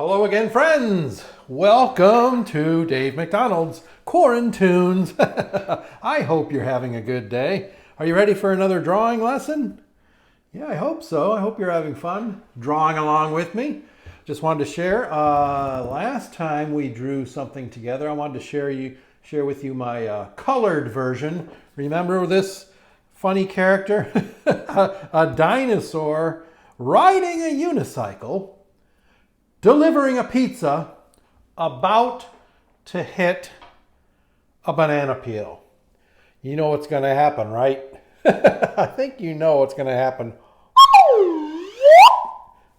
Hello again, friends. Welcome to Dave McDonald's Quarantunes. I hope you're having a good day. Are you ready for another drawing lesson? Yeah, I hope so. I hope you're having fun drawing along with me. Just wanted to share. Last time we drew something together, I wanted to share with you my colored version. Remember this funny character? A dinosaur riding a unicycle, delivering a pizza, about to hit a banana peel. You know what's going to happen, right? I think you know what's going to happen.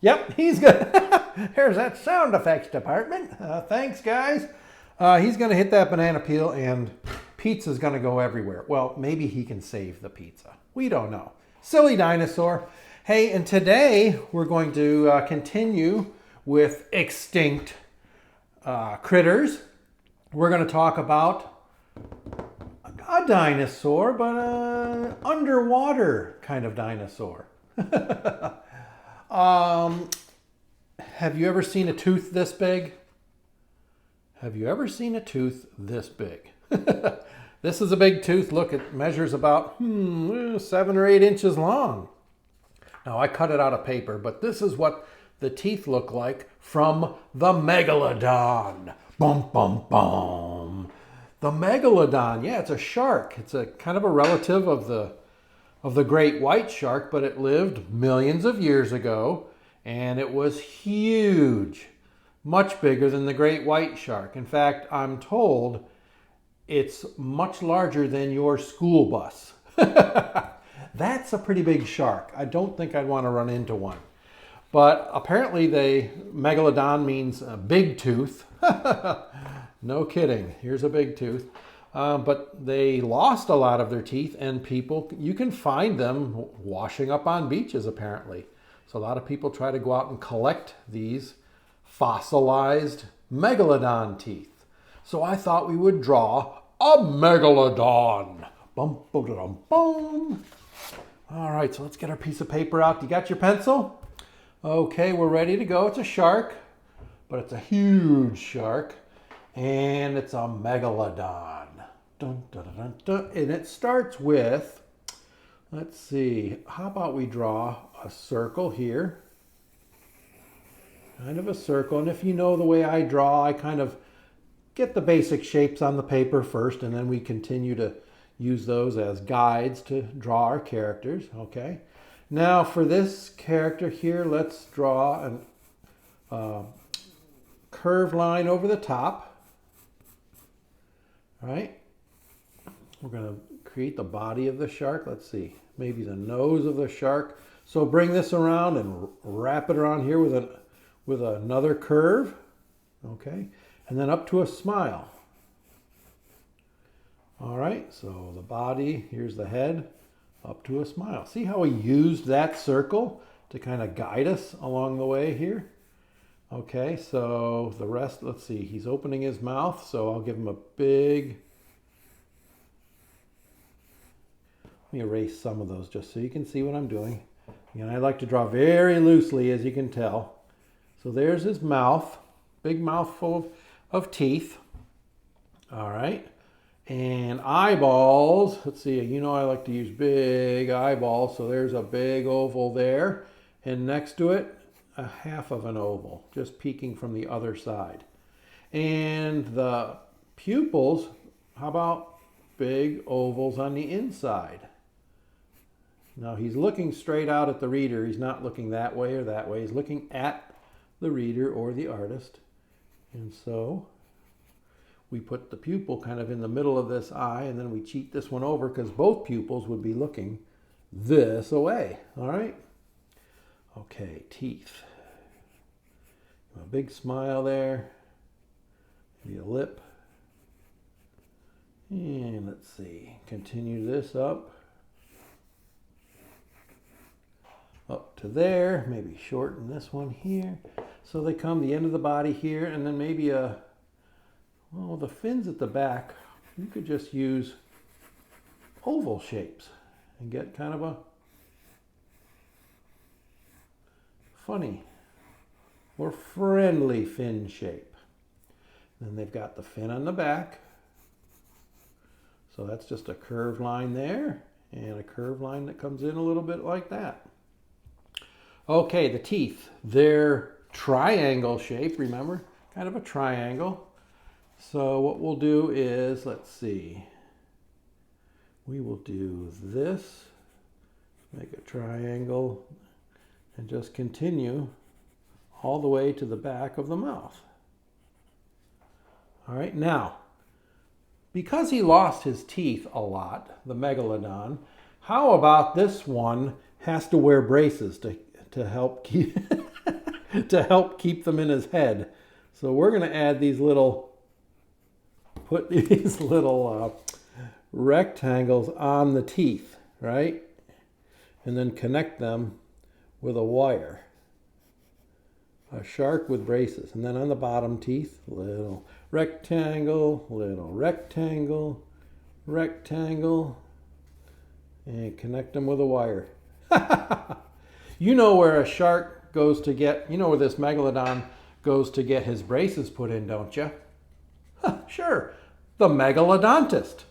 Yep, he's going to... There's that sound effects department. Thanks, guys. He's going to hit that banana peel and pizza's going to go everywhere. Well, maybe he can save the pizza. We don't know. Silly dinosaur. Hey, and today we're going to continue with extinct critters. We're going to talk about a dinosaur, but an underwater kind of dinosaur. Have you ever seen a tooth this big? Have you ever seen a tooth this big? This is a big tooth. Look, it measures about 7 or 8 inches long. Now, I cut it out of paper, but this is what the teeth look like from the Megalodon. Bum, bum, bum. The Megalodon, yeah, it's a shark. It's a kind of a relative of the great white shark, but it lived millions of years ago, and it was huge, much bigger than the great white shark. In fact, I'm told it's much larger than your school bus. That's a pretty big shark. I don't think I'd want to run into one. But apparently the Megalodon means a big tooth. No kidding. Here's a big tooth. But they lost a lot of their teeth, and you can find them washing up on beaches apparently. So a lot of people try to go out and collect these fossilized Megalodon teeth. So I thought we would draw a Megalodon. Bum, bum, bum. All right, so let's get our piece of paper out. You got your pencil? Okay, we're ready to go. It's a shark, but it's a huge shark, and it's a Megalodon. Dun, dun, dun, dun. And it starts with, let's see, how about we draw a circle here? Kind of a circle, and if you know the way I draw, I kind of get the basic shapes on the paper first, and then we continue to use those as guides to draw our characters, okay? Now for this character here, let's draw a curved line over the top. All right. We're going to create the body of the shark. Let's see, maybe the nose of the shark. So bring this around and wrap it around here with another curve. Okay. And then up to a smile. All right. So the body, here's the head. Up to a smile. See how we used that circle to kind of guide us along the way here? Okay, so the rest, let's see, he's opening his mouth, so I'll give him a big... Let me erase some of those just so you can see what I'm doing. And I like to draw very loosely, as you can tell. So there's his mouth, big mouthful of teeth. All right. And eyeballs, let's see, you know I like to use big eyeballs, so there's a big oval there. And next to it, a half of an oval, just peeking from the other side. And the pupils, how about big ovals on the inside? Now he's looking straight out at the reader. He's not looking that way or that way. He's looking at the reader or the artist. And so we put the pupil kind of in the middle of this eye, and then we cheat this one over because both pupils would be looking this away. All right. Okay, teeth. A big smile there. Maybe a lip. And let's see. Continue this up. Up to there. Maybe shorten this one here. So they come the end of the body here, and then maybe well, the fins at the back, you could just use oval shapes and get kind of a funny or friendly fin shape. Then they've got the fin on the back. So that's just a curved line there and a curved line that comes in a little bit like that. Okay, the teeth. They're triangle shape, remember? Kind of a triangle. So what we'll do is, let's see. We will do this, make a triangle, and just continue all the way to the back of the mouth. All right, now, because he lost his teeth a lot, the Megalodon, how about this one has to wear braces to help keep to help keep them in his head. So we're going to add these little, put these little rectangles on the teeth, right? And then connect them with a wire. A shark with braces. And then on the bottom teeth, little rectangle, rectangle, and connect them with a wire. You know where a shark goes to get, you know where this Megalodon goes to get his braces put in, don't you? Sure, the megalodontist.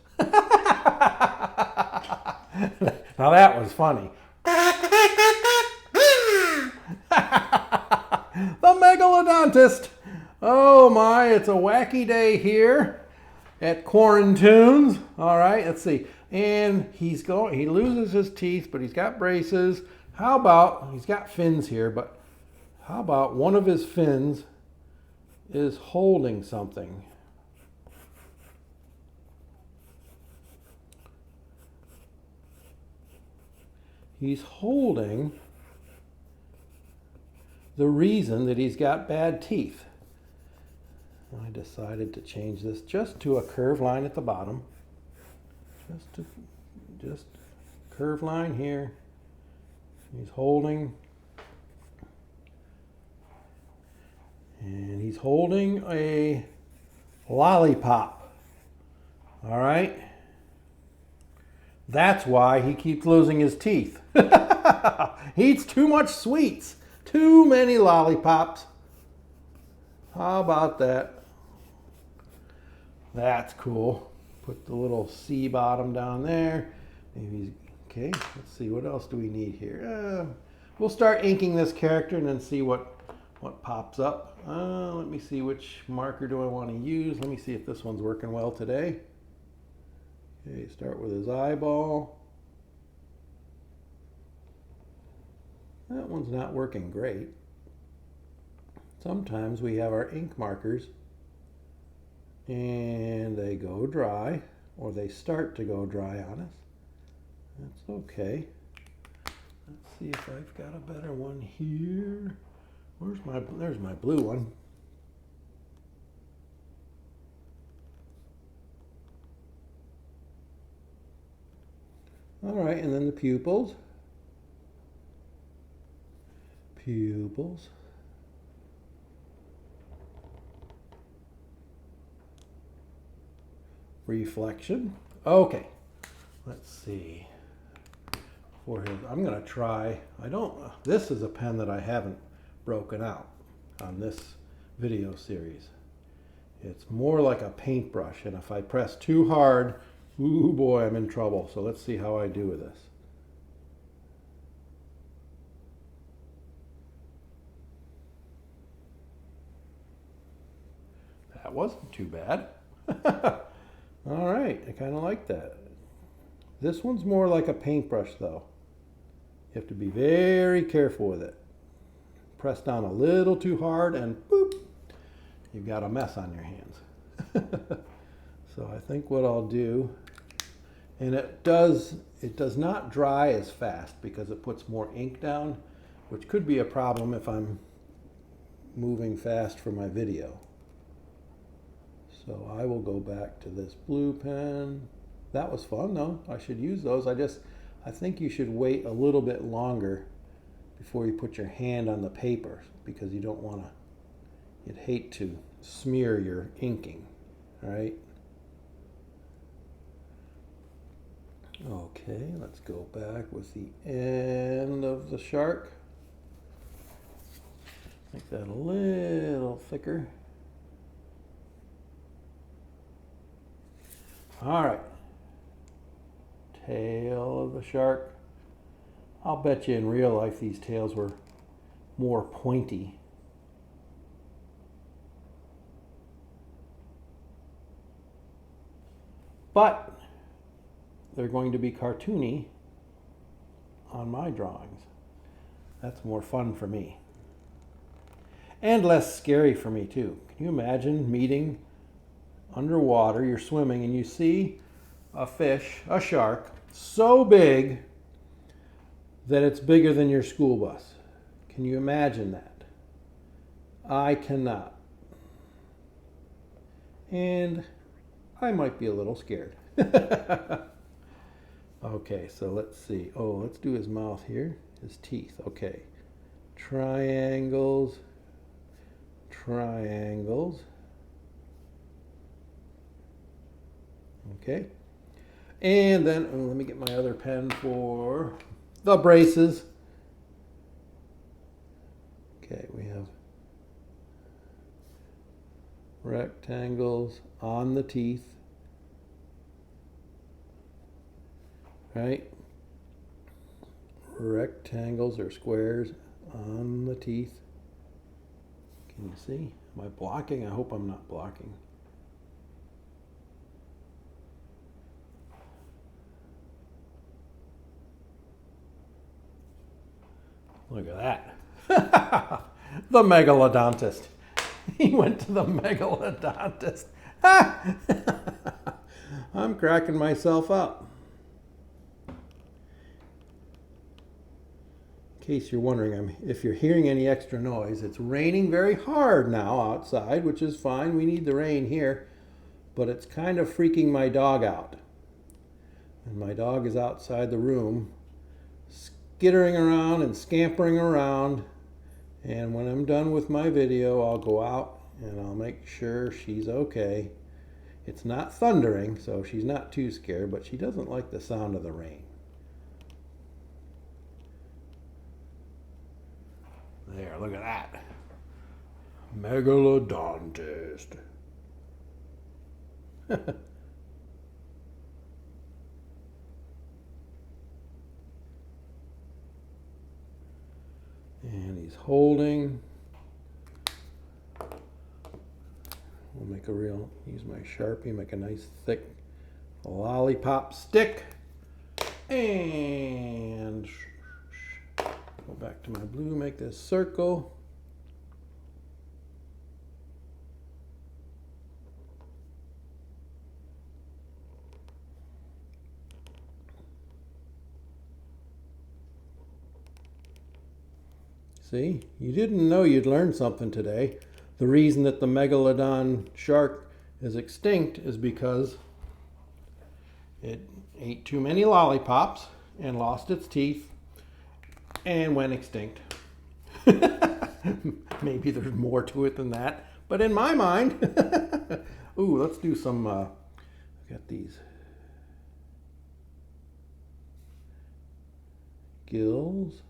Now that was funny. The megalodontist. Oh my, it's a wacky day here at Quarantunes. All right, let's see. And he loses his teeth, but he's got braces. How about, he's got fins here, but how about one of his fins is holding something? He's holding the reason that he's got bad teeth. I decided to change this just to a curved line at the bottom. Just curved line here. He's holding, and he's holding a lollipop. All right? That's why he keeps losing his teeth. He eats too much sweets. Too many lollipops. How about that? That's cool. Put the little C bottom down there. Maybe he's, okay, let's see, what else do we need here? We'll start inking this character and then see what pops up. Let me see, which marker do I want to use. Let me see if this one's working well today. Okay, start with his eyeball. That one's not working great. Sometimes we have our ink markers and they go dry, or they start to go dry on us. That's okay. Let's see if I've got a better one here. There's my blue one. All right, and then the pupils. Pupils. Reflection. Okay, let's see. For his, I'm going to try, this is a pen that I haven't broken out on this video series. It's more like a paintbrush, and if I press too hard, ooh boy, I'm in trouble. So let's see how I do with this. That wasn't too bad. All right, I kind of like that. This one's more like a paintbrush though. You have to be very careful with it. Press down a little too hard and boop, you've got a mess on your hands. So I think what I'll do, and it does not dry as fast because it puts more ink down, which could be a problem if I'm moving fast for my video. So I will go back to this blue pen. That was fun though. I should use those. I think you should wait a little bit longer before you put your hand on the paper because you don't want to, you'd hate to smear your inking, all right? Okay, let's go back with the end of the shark. Make that a little thicker. All right. Tail of the shark. I'll bet you in real life these tails were more pointy. But they're going to be cartoony on my drawings. That's more fun for me. And less scary for me too. Can you imagine meeting underwater, you're swimming and you see a fish, a shark, so big that it's bigger than your school bus? Can you imagine that? I cannot. And I might be a little scared. Okay, so let's see. Oh, let's do his mouth here, his teeth. Okay. Triangles. Triangles. Okay. And then, let me get my other pen for the braces. Okay, we have rectangles on the teeth. Right? Rectangles or squares on the teeth. Can you see? Am I blocking? I hope I'm not blocking. Look at that. The megalodontist. He went to the megalodontist. I'm cracking myself up. In case you're wondering, if you're hearing any extra noise, it's raining very hard now outside, which is fine. We need the rain here, but it's kind of freaking my dog out. And my dog is outside the room, skittering around and scampering around. And when I'm done with my video, I'll go out and I'll make sure she's okay. It's not thundering, so she's not too scared, but she doesn't like the sound of the rain. There, look at that. Megalodontist. And he's holding. We'll make use my Sharpie, make a nice thick lollipop stick. And go back to my blue, make this circle. See, you didn't know you'd learn something today. The reason that the Megalodon shark is extinct is because it ate too many lollipops and lost its teeth and went extinct. Maybe there's more to it than that, but in my mind, ooh, let's do some, I got these gills.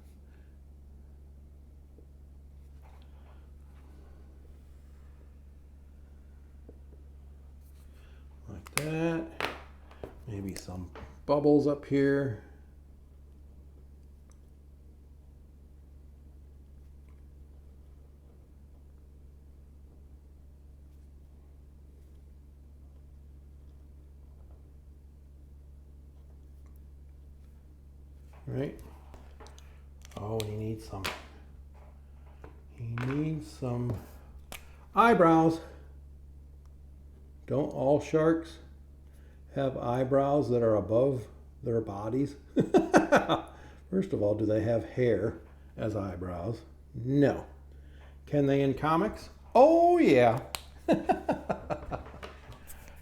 Like that. Maybe some bubbles up here. Right? Oh, he needs some eyebrows. Don't all sharks have eyebrows that are above their bodies? First of all, do they have hair as eyebrows? No. Can they in comics? Oh, yeah.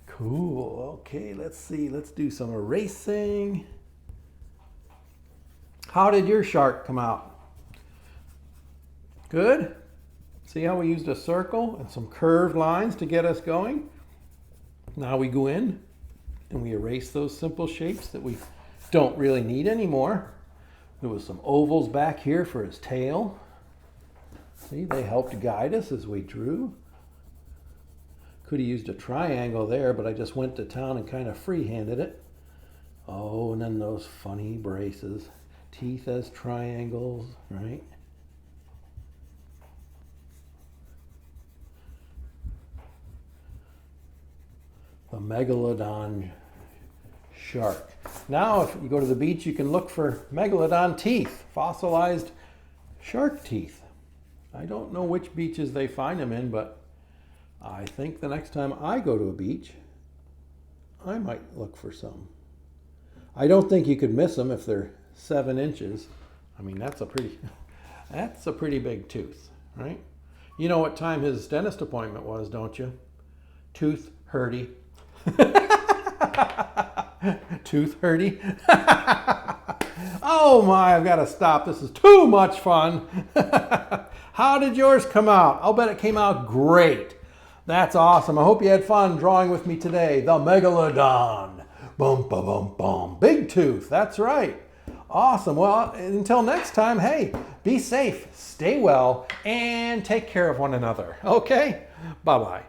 Cool. Okay, let's see. Let's do some erasing. How did your shark come out? Good? See how we used a circle and some curved lines to get us going? Now we go in and we erase those simple shapes that we don't really need anymore. There was some ovals back here for his tail. See, they helped guide us as we drew. Could have used a triangle there, but I just went to town and kind of free-handed it. Oh, and then those funny braces. Teeth as triangles, right? The Megalodon Shark. Now, if you go to the beach, you can look for Megalodon teeth, fossilized shark teeth. I don't know which beaches they find them in, but I think the next time I go to a beach, I might look for some. I don't think you could miss them if they're 7 inches. I mean, that's a pretty big tooth, right? You know what time his dentist appointment was, don't you? Tooth hurdy. Tooth hurdy. Oh my, I've got to stop. This is too much fun. How did yours come out? I'll bet it came out great. That's awesome. I hope you had fun drawing with me today. The Megalodon. Boom, ba, boom, boom. Big tooth. That's right. Awesome. Well, until next time, hey, be safe, stay well, and take care of one another. Okay? Bye-bye.